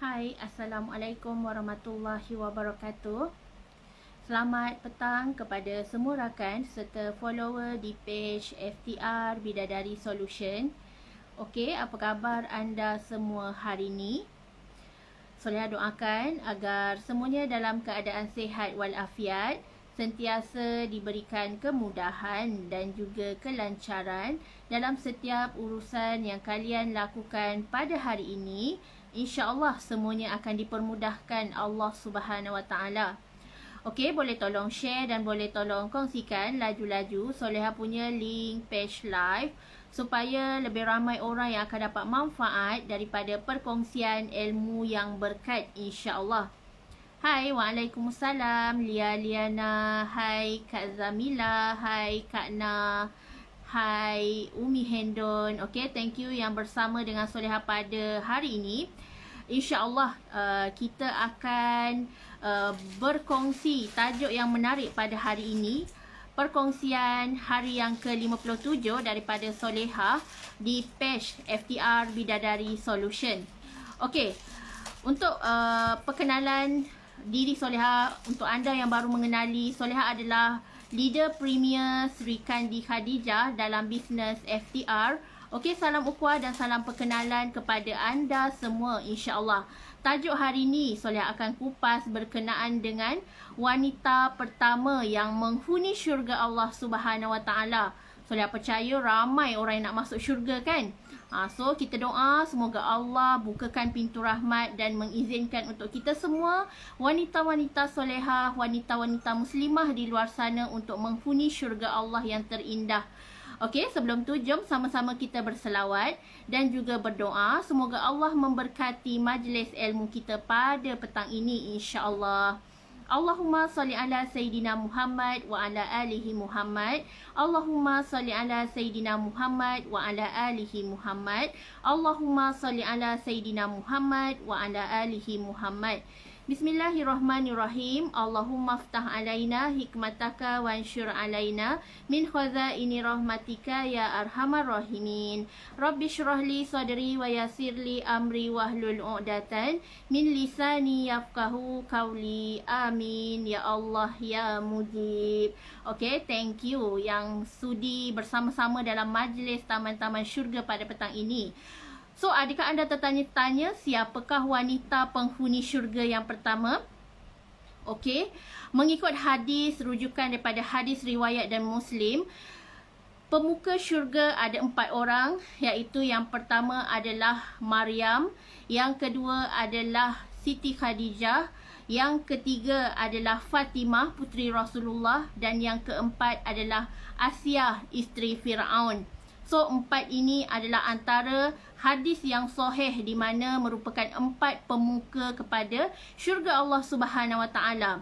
Hai, Assalamualaikum warahmatullahi wabarakatuh. Selamat petang kepada semua rakan serta follower di page FTR Bidadari Solution. Okey, apa khabar anda semua hari ini? Soleha doakan agar semuanya dalam keadaan sihat walafiat, sentiasa diberikan kemudahan dan juga kelancaran dalam setiap urusan yang kalian lakukan pada hari ini. InsyaAllah semuanya akan dipermudahkan Allah Subhanahu Wa Taala. Okey, boleh tolong share dan boleh tolong kongsikan laju-laju Soleha punya link page live supaya lebih ramai orang yang akan dapat manfaat daripada perkongsian ilmu yang berkat, insya-Allah. Hai, Waalaikumsalam Lia Liana, hai Kak Zamila, hai Kak Na, hai Umi Hendon. Okey, thank you yang bersama dengan Soleha pada hari ini. InsyaAllah kita akan berkongsi tajuk yang menarik pada hari ini. Perkongsian hari yang ke-57 daripada Soleha di page FTR Bidadari Solution. Okey, untuk perkenalan diri Soleha, untuk anda yang baru mengenali, Soleha adalah leader premier Sri Kandi Khadijah dalam bisnes FTR. Okey, salam ukhuwah dan salam perkenalan kepada anda semua, insya-Allah. Tajuk hari ini Soleha akan kupas berkenaan dengan wanita pertama yang menghuni syurga Allah Subhanahu Wa Taala. Soleha percaya ramai orang yang nak masuk syurga kan? So kita doa semoga Allah bukakan pintu rahmat dan mengizinkan untuk kita semua wanita-wanita soleha, wanita-wanita muslimah di luar sana untuk menghuni syurga Allah yang terindah. Okey, sebelum tu jom sama-sama kita berselawat dan juga berdoa semoga Allah memberkati majlis ilmu kita pada petang ini, insya-Allah. Allahumma salli ala Sayyidina Muhammad wa ala alihi Muhammad. Allahumma salli ala Sayyidina Muhammad wa ala alihi Muhammad. Allahumma salli ala Sayyidina Muhammad wa ala alihi Muhammad. Bismillahirrahmanirrahim. Allahumma ftah alaina hikmataka wa ansyur alaina min khazaini rahmatika ya arhamar rahimin. Rabbi syrahli sadri wa yassirli amri wahlul 'uqdatan min lisani yafqahu qawli. Amin ya Allah ya Mujib. Okay, thank you yang sudi bersama-sama dalam majlis Taman-Taman Syurga pada petang ini. So, adakah anda tertanya-tanya siapakah wanita penghuni syurga yang pertama? Okey, mengikut hadis rujukan daripada hadis riwayat dan Muslim, pemuka syurga ada 4 orang, iaitu yang pertama adalah Maryam, yang kedua adalah Siti Khadijah, yang ketiga adalah Fatimah puteri Rasulullah dan yang keempat adalah Asiah isteri Firaun. So, 4 ini adalah antara hadis yang sahih di mana merupakan 4 pemuka kepada syurga Allah Subhanahu Wa Taala.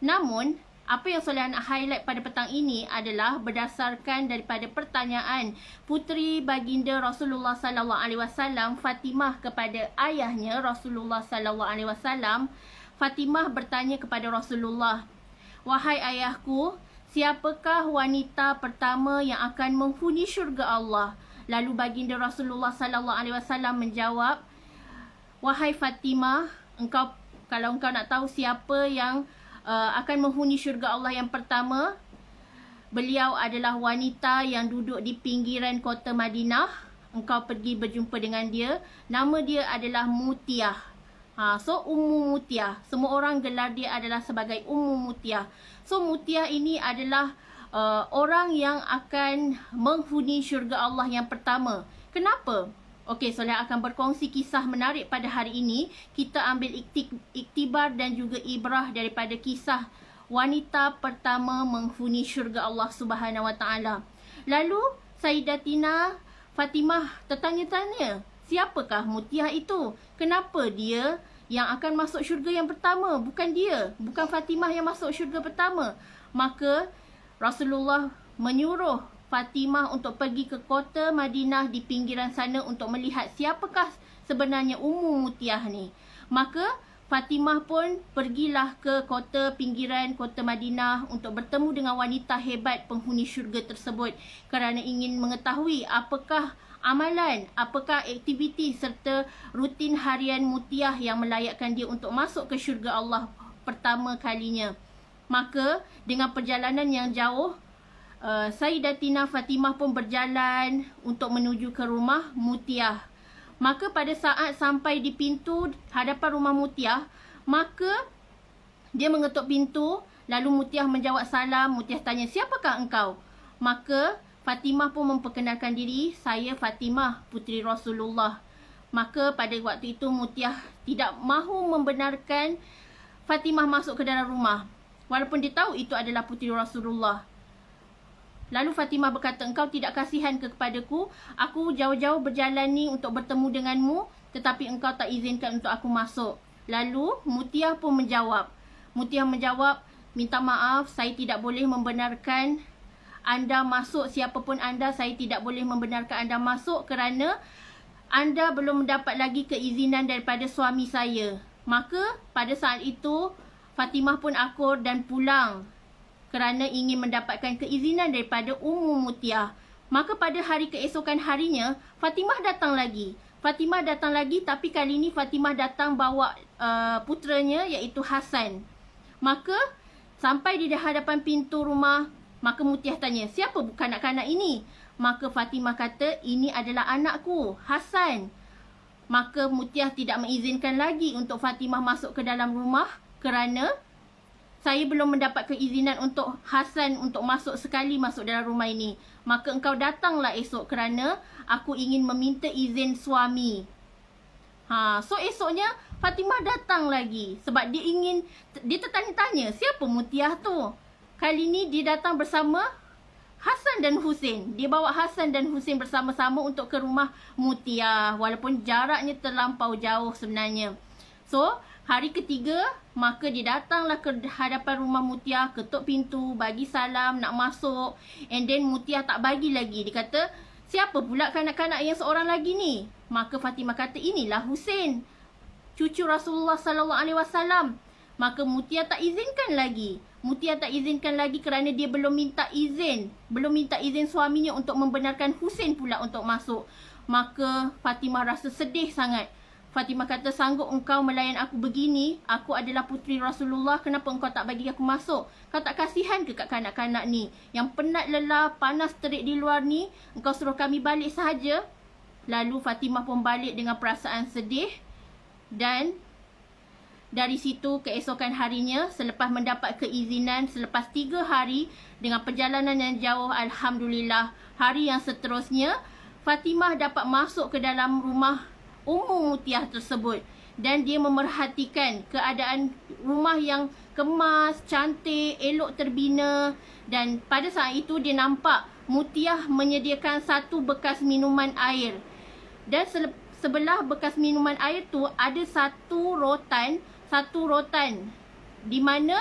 Namun, apa yang Soleha nak highlight pada petang ini adalah berdasarkan daripada pertanyaan puteri baginda Rasulullah sallallahu alaihi wasallam Fatimah kepada ayahnya Rasulullah sallallahu alaihi wasallam. Fatimah bertanya kepada Rasulullah, "Wahai ayahku, siapakah wanita pertama yang akan menghuni syurga Allah?" Lalu baginda Rasulullah sallallahu alaihi wasallam menjawab, "Wahai Fatimah, kalau engkau nak tahu siapa yang akan menghuni syurga Allah yang pertama, beliau adalah wanita yang duduk di pinggiran kota Madinah. Engkau pergi berjumpa dengan dia. Nama dia adalah Mutiah." So, Ummu Mutiah. Semua orang gelar dia adalah sebagai Ummu Mutiah. So, Mutiah ini adalah orang yang akan menghuni syurga Allah yang pertama. Kenapa? Okey, Soleha akan berkongsi kisah menarik pada hari ini. Kita ambil iktibar dan juga ibrah daripada kisah wanita pertama menghuni syurga Allah Subhanahu Wa Taala. Lalu Sayyidatina Fatimah tertanya-tanya, siapakah Mutiah itu? Kenapa dia yang akan masuk syurga yang pertama? Bukan dia, bukan Fatimah yang masuk syurga pertama. Maka Rasulullah menyuruh Fatimah untuk pergi ke kota Madinah di pinggiran sana untuk melihat siapakah sebenarnya Ummu Mutiah ni. Maka Fatimah pun pergilah ke kota pinggiran kota Madinah untuk bertemu dengan wanita hebat penghuni syurga tersebut kerana ingin mengetahui apakah amalan, apakah aktiviti serta rutin harian Mutiah yang melayakkan dia untuk masuk ke syurga Allah pertama kalinya. Maka dengan perjalanan yang jauh, Sayyidatina Fatimah pun berjalan untuk menuju ke rumah Mutiah. Maka pada saat sampai di pintu hadapan rumah Mutiah, maka dia mengetuk pintu, lalu Mutiah menjawab salam. Mutiah tanya, "Siapakah engkau?" Maka Fatimah pun memperkenalkan diri, "Saya Fatimah, puteri Rasulullah." Maka pada waktu itu Mutiah tidak mahu membenarkan Fatimah masuk ke dalam rumah, walaupun dia tahu itu adalah puteri Rasulullah. Lalu Fatimah berkata, "Engkau tidak kasihan kepadaku? Aku jauh-jauh berjalan ni untuk bertemu denganmu, tetapi engkau tak izinkan untuk aku masuk." Lalu Mutiah pun menjawab. Mutiah menjawab, "Minta maaf, saya tidak boleh membenarkan anda masuk. Siapapun anda, saya tidak boleh membenarkan anda masuk kerana anda belum mendapat lagi keizinan daripada suami saya." Maka pada saat itu Fatimah pun akur dan pulang kerana ingin mendapatkan keizinan daripada Ummu Mutiah. Maka pada hari keesokan harinya, Fatimah datang lagi. Tapi kali ini Fatimah datang bawa puteranya iaitu Hasan. Maka sampai di hadapan pintu rumah, maka Mutiah tanya, "Siapa kanak-kanak ini?" Maka Fatimah kata, "Ini adalah anakku, Hasan." Maka Mutiah tidak mengizinkan lagi untuk Fatimah masuk ke dalam rumah kerana saya belum mendapat keizinan untuk Hasan untuk sekali masuk dalam rumah ini. Maka engkau datanglah esok kerana aku ingin meminta izin suami. So esoknya Fatimah datang lagi sebab dia tertanya-tanya, siapa Mutiah tu? Kali ni dia datang bersama Hasan dan Husin. Dia bawa Hasan dan Husin bersama-sama untuk ke rumah Mutiah, walaupun jaraknya terlampau jauh sebenarnya. So hari ketiga, maka dia datanglah ke hadapan rumah Mutiah, ketuk pintu, bagi salam, nak masuk. And then Mutiah tak bagi lagi. Dia kata, "Siapa pula kanak-kanak yang seorang lagi ni?" Maka Fatimah kata, "Inilah Husin, cucu Rasulullah SAW." Maka Mutiah tak izinkan lagi. Kerana dia belum minta izin suaminya untuk membenarkan Husin pula untuk masuk. Maka Fatimah rasa sedih sangat. Fatimah kata, "Sanggup engkau melayan aku begini? Aku adalah puteri Rasulullah. Kenapa engkau tak bagi aku masuk? Kau tak kasihan ke kat kanak-kanak ni? Yang penat lelah, panas terik di luar ni. Engkau suruh kami balik sahaja." Lalu Fatimah pun balik dengan perasaan sedih. Dan dari situ keesokan harinya, selepas mendapat keizinan, selepas 3 hari dengan perjalanan yang jauh, Alhamdulillah, hari yang seterusnya, Fatimah dapat masuk ke dalam rumah Ummu Mutiah tersebut. Dan dia memerhatikan keadaan rumah yang kemas, cantik, elok terbina. Dan pada saat itu dia nampak Mutiah menyediakan satu bekas minuman air. Dan sebelah bekas minuman air tu ada satu rotan di mana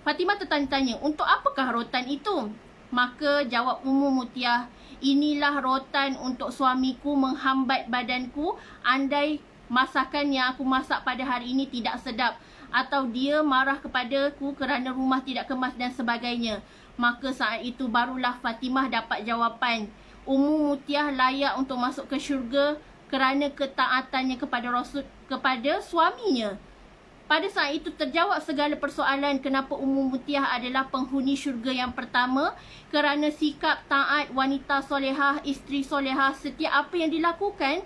Fatimah tertanya-tanya, "Untuk apakah rotan itu?" Maka jawab Ummu Mutiah, "Inilah rotan untuk suamiku menghambat badanku andai masakan yang aku masak pada hari ini tidak sedap, atau dia marah kepadaku kerana rumah tidak kemas dan sebagainya." Maka saat itu barulah Fatimah dapat jawapan. Ummu Mutiah layak untuk masuk ke syurga kerana ketaatannya kepada suaminya. Pada saat itu terjawab segala persoalan kenapa Ummu Mutiah adalah penghuni syurga yang pertama, kerana sikap taat wanita solehah, isteri solehah. Setiap apa yang dilakukan,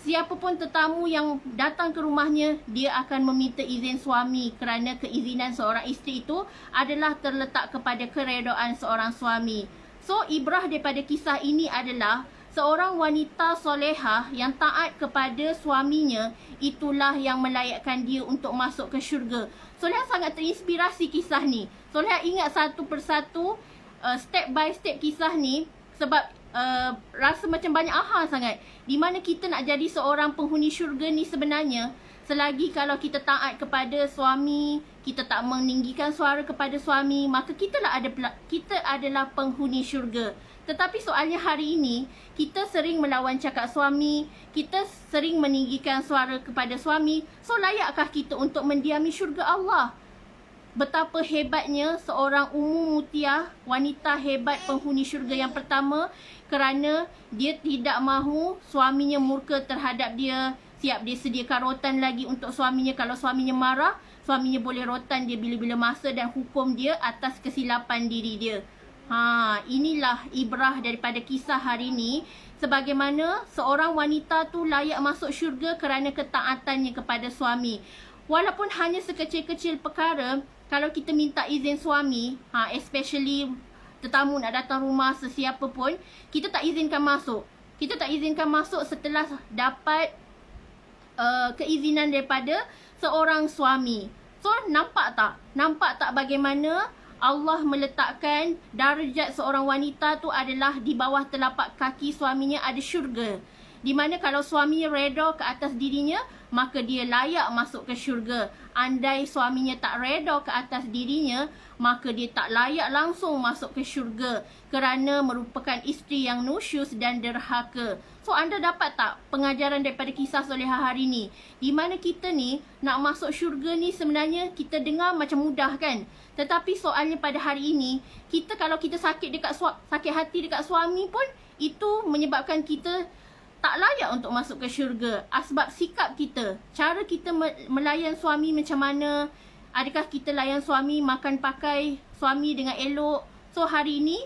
siapa pun tetamu yang datang ke rumahnya, dia akan meminta izin suami kerana keizinan seorang isteri itu adalah terletak kepada keredaan seorang suami. So ibrah daripada kisah ini adalah seorang wanita solehah yang taat kepada suaminya, itulah yang melayakkan dia untuk masuk ke syurga. Solehah sangat terinspirasi kisah ni. Solehah ingat satu persatu, step by step kisah ni, sebab rasa macam banyak aha sangat. Di mana kita nak jadi seorang penghuni syurga ni sebenarnya, selagi kalau kita taat kepada suami, kita tak meninggikan suara kepada suami, maka kita adalah penghuni syurga. Tetapi soalnya hari ini, kita sering melawan cakap suami, kita sering meninggikan suara kepada suami. So, layakkah kita untuk mendiami syurga Allah? Betapa hebatnya seorang Ummu Mutiah, wanita hebat penghuni syurga yang pertama, kerana dia tidak mahu suaminya murka terhadap dia. Siap dia sediakan rotan lagi untuk suaminya. Kalau suaminya marah, suaminya boleh rotan dia bila-bila masa dan hukum dia atas kesilapan diri dia. Inilah ibrah daripada kisah hari ini. Sebagaimana seorang wanita tu layak masuk syurga kerana ketaatannya kepada suami. Walaupun hanya sekecil-kecil perkara, kalau kita minta izin suami, especially tetamu nak datang rumah sesiapa pun, kita tak izinkan masuk. Kita tak izinkan masuk setelah dapat keizinan daripada seorang suami. So, nampak tak? Nampak tak bagaimana Allah meletakkan darjat seorang wanita tu adalah di bawah telapak kaki suaminya ada syurga. Di mana kalau suaminya reda ke atas dirinya, maka dia layak masuk ke syurga. Andai suaminya tak reda ke atas dirinya, maka dia tak layak langsung masuk ke syurga kerana merupakan isteri yang nusyus dan derhaka. So, anda dapat tak pengajaran daripada kisah Solehah hari ni? Di mana kita ni nak masuk syurga ni sebenarnya kita dengar macam mudah kan? Tetapi soalnya pada hari ini, kita kalau kita sakit hati dekat suami pun, itu menyebabkan kita tak layak untuk masuk ke syurga. Sebab sikap kita, cara kita melayan suami macam mana, adakah kita layan suami, makan pakai suami dengan elok. So, hari ini,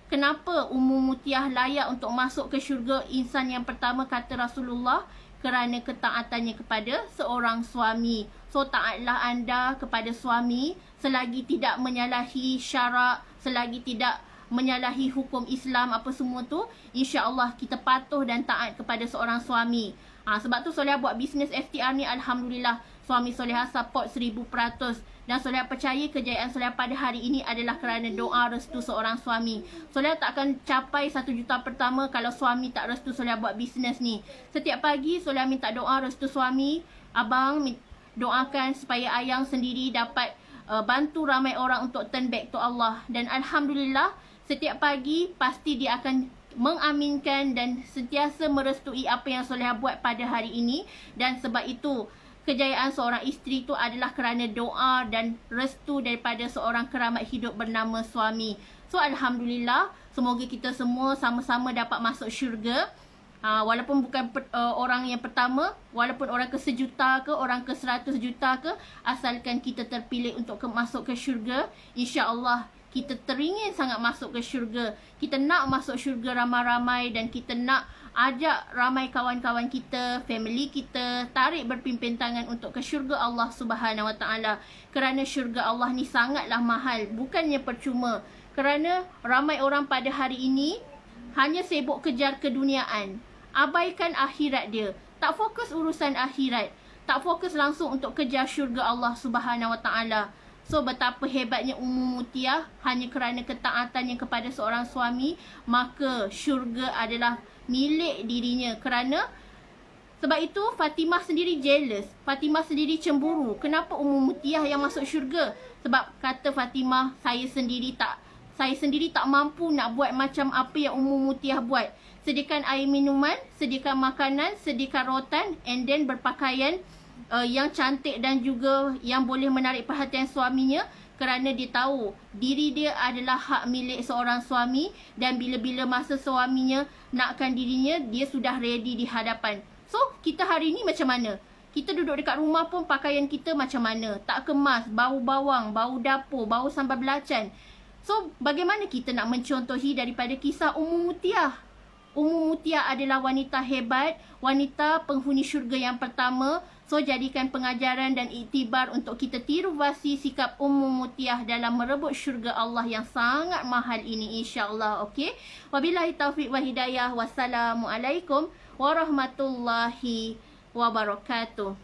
kenapa Ummu Mutiah layak untuk masuk ke syurga? Insan yang pertama kata Rasulullah, kerana ketaatannya kepada seorang suami. So, taatlah anda kepada suami selagi tidak menyalahi syarak, selagi tidak menyalahi hukum Islam apa semua tu, insya-Allah kita patuh dan taat kepada seorang suami. Sebab tu Solehah buat bisnes FTR ni, alhamdulillah suami Solehah support 1000%. Dan Solehah percaya kejayaan Solehah pada hari ini adalah kerana doa restu seorang suami. Solehah tak akan capai 1 juta pertama kalau suami tak restu Solehah buat bisnes ni. Setiap pagi Solehah minta doa restu suami. Abang doakan supaya ayang sendiri dapat bantu ramai orang untuk turn back to Allah. Dan alhamdulillah, setiap pagi pasti dia akan mengaminkan dan sentiasa merestui apa yang Solehah buat pada hari ini. Dan sebab itu, kejayaan seorang isteri itu adalah kerana doa dan restu daripada seorang keramat hidup bernama suami. So, alhamdulillah, semoga kita semua sama-sama dapat masuk syurga. Walaupun bukan orang yang pertama, walaupun orang ke 1 juta ke, orang ke 100 juta ke, asalkan kita terpilih untuk masuk ke syurga, insya-Allah kita teringin sangat masuk ke syurga. Kita nak masuk syurga ramai-ramai dan kita nak ajak ramai kawan-kawan kita, family kita, tarik berpimpin tangan untuk ke syurga Allah Subhanahu Wa Taala. Kerana syurga Allah ni sangatlah mahal, bukannya percuma. Kerana ramai orang pada hari ini hanya sibuk kejar keduniaan, abaikan akhirat dia, tak fokus urusan akhirat, tak fokus langsung untuk kejar syurga Allah Subhanahu Wa Taala. So, betapa hebatnya Ummu Mutiah, hanya kerana ketaatannya kepada seorang suami, maka syurga adalah milik dirinya. Kerana sebab itu Fatimah sendiri jealous, Fatimah sendiri cemburu. Kenapa Ummu Mutiah yang masuk syurga? Sebab kata Fatimah, saya sendiri tak mampu nak buat macam apa yang Ummu Mutiah buat. Sediakan air minuman, sediakan makanan, sediakan rotan, and then berpakaian yang cantik dan juga yang boleh menarik perhatian suaminya, kerana dia tahu diri dia adalah hak milik seorang suami, dan bila-bila masa suaminya nakkan dirinya, dia sudah ready di hadapan. So, kita hari ni macam mana? Kita duduk dekat rumah pun pakaian kita macam mana? Tak kemas, bau bawang, bau dapur, bau sambal belacan. So, bagaimana kita nak mencontohi daripada kisah Ummu Mutiah? Ummu Mutiah adalah wanita hebat, wanita penghuni syurga yang pertama. So, jadikan pengajaran dan iktibar untuk kita tiru basi sikap Ummu Mutiah dalam merebut syurga Allah yang sangat mahal ini, insya-Allah. Okey. Wabillahi taufiq wal hidayah. Wassalamualaikum warahmatullahi wabarakatuh.